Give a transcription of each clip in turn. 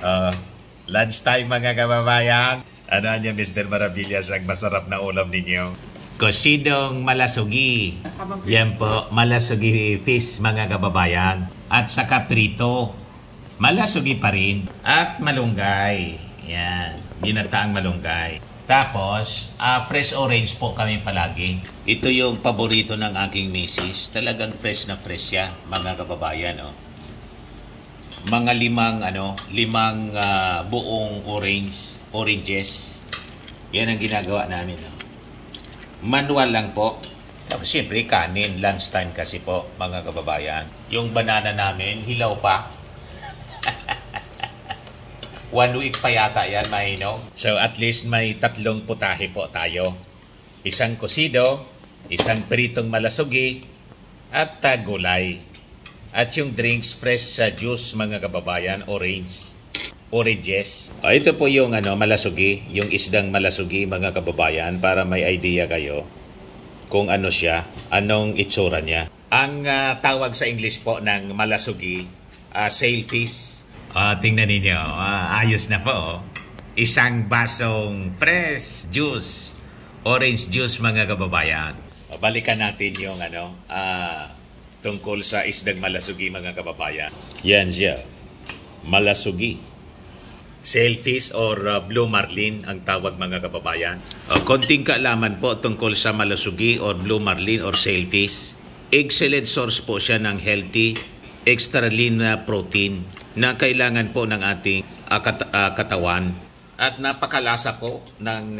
Uh, Lunchtime mga kababayan. Ano niya, Mr. Maravillas, ang masarap na ulam ninyo? Cosidong malasugi. Yan po, malasugi fish mga kababayan. At saka prito. Malasugi pa rin. At malunggay. Yan, ginataang malunggay. Tapos, fresh orange po kami palagi. Ito yung paborito ng aking misis. Talagang fresh na fresh siya, mga kababayan. Oh. Mga limang buong oranges. Yan ang ginagawa namin. Oh. Manual lang po. Tapos siyempre, kanin. Lunchtime kasi po, mga kababayan. Yung banana namin, hilaw pa. 1 week pa yata yan, mahinog. So at least may 3 putahe po tayo. Isang kosido, isang pritong malasugi, at gulay. At yung drinks, fresh juice mga kababayan, oranges. Ito po yung malasugi, yung isdang malasugi mga kababayan, para may idea kayo kung ano siya, anong itsura niya. Ang tawag sa English po ng malasugi, sailfish. Tingnan ninyo, ayos na po. Isang basong fresh juice, orange juice mga kababayan. Balikan natin yung tungkol sa isdang malasugi mga kababayan. Yan siya, malasugi. Sailfish or blue marlin ang tawag mga kababayan. Konting kaalaman po tungkol sa malasugi or blue marlin or sailfish. Excellent source po siya ng healthy, extra lean protein na kailangan po ng ating katawan. At napakalasa po ng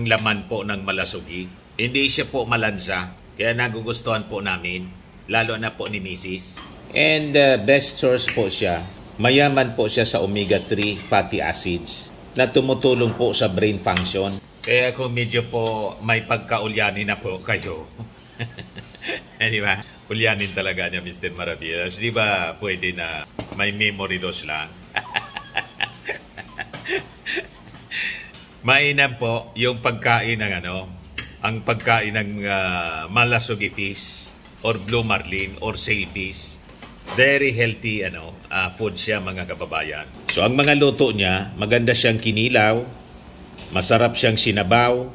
laman po ng malasugi. Hindi siya po malansa, kaya nagugustuhan po namin, lalo na po ni Mrs. And best source po siya. Mayaman po siya sa omega-3 fatty acids na tumutulong po sa brain function. Kaya kung medyo po may pagkaulyanin na po kayo, di ba? Ulyanin talaga niya, Mr. Maravillas. Di ba pwede na may memory loss lang? Mainam po yung pagkain ng ang pagkain ng malasugi fish or blue marlin or sailfish. Very healthy food siya mga kababayan. So ang mga luto niya, maganda siyang kinilaw, masarap siyang sinabaw,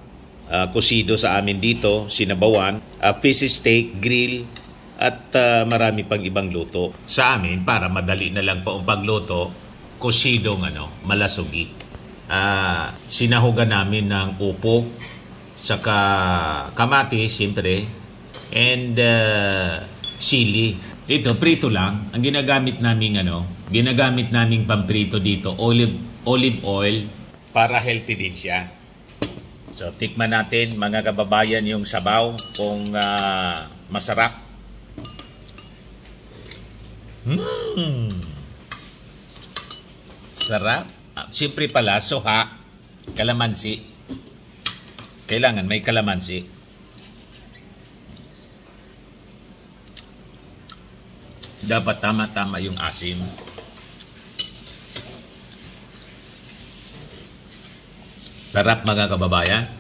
kusido sa amin dito, sinabawan, fish steak, grill, at marami pang ibang luto. Sa amin, para madali na lang po ang pagluto, kusidong malasugi. Sinahugan namin ng upo, saka kamatis, siyempre, and sili. Ito, prito lang. Ang ginagamit naming pamprito dito, olive oil, para healthy din siya. So, tikman natin mga kababayan yung sabaw kung masarap. Sarap. Siyempre pala, soha, kalamansi. Kailangan may kalamansi. Dapat tama-tama yung asim. Sarap mga kababayan.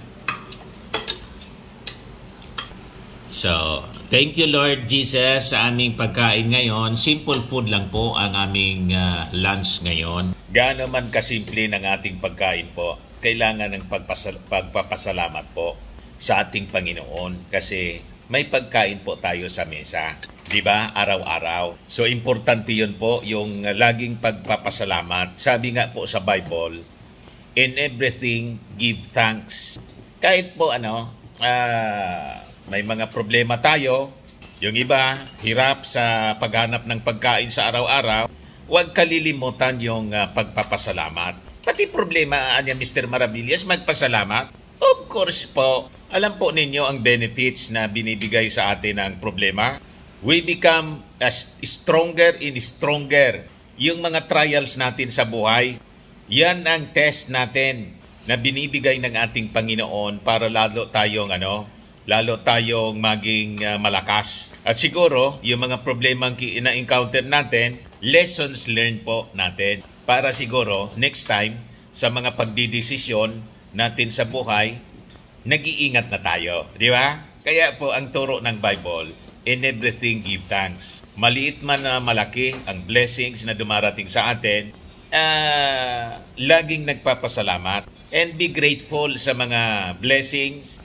So, thank you Lord Jesus sa aming pagkain ngayon. Simple food lang po ang aming lunch ngayon. Gaano man kasimple ng ating pagkain po, kailangan ng pagpapasalamat po sa ating Panginoon kasi may pagkain po tayo sa mesa. Diba? Araw-araw. So, importante yun po, yung laging pagpapasalamat. Sabi nga po sa Bible, in everything, give thanks. Kahit po may mga problema tayo, yung iba, hirap sa paghanap ng pagkain sa araw-araw, huwag kalilimutan yung pagpapasalamat. Pati problema niya, Mr. Maravillas, magpasalamat. Of course po, alam po ninyo ang benefits na binibigay sa atin ng problema. We become stronger and stronger. Yung mga trials natin sa buhay, yan ang test natin na binibigay ng ating Panginoon para lalo tayong maging malakas. At siguro, yung mga problemang na-encounter natin, lessons learned po natin. Para siguro, next time, sa mga pagdidesisyon natin sa buhay, nag-iingat na tayo. Di ba? Kaya po, ang turo ng Bible, in everything give thanks. Maliit man na malaki ang blessings na dumarating sa atin, laging nagpapasalamat and be grateful sa mga blessings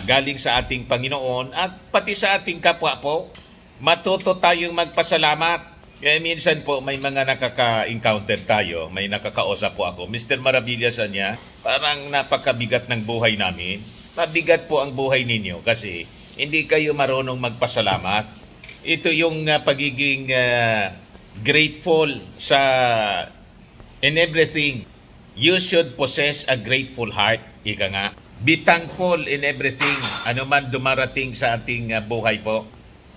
galing sa ating Panginoon at pati sa ating kapwa po. Matuto tayong magpasalamat. Minsan po may mga nakaka-encounter tayo, may nakakausap po ako. Mr. Maravillas niya, parang napakabigat ng buhay namin. Mabigat po ang buhay ninyo kasi hindi kayo marunong magpasalamat. Ito yung pagiging grateful sa in everything. You should possess a grateful heart. Ika nga. Be thankful in everything. Ano man dumarating sa ating buhay po.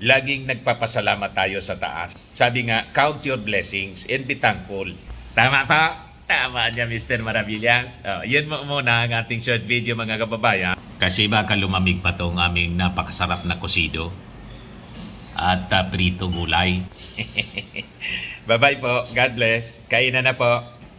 Laging nagpapasalamat tayo sa taas. Sabi nga, count your blessings and be thankful. Tama pa? Tama niya, Mr. Maravillas. Yan muna ang ating short video, mga kababayan. Kasi baka lumamig pa itong aming napakasarap na kosido at prito gulay. Bye-bye po. God bless. Kainan na po.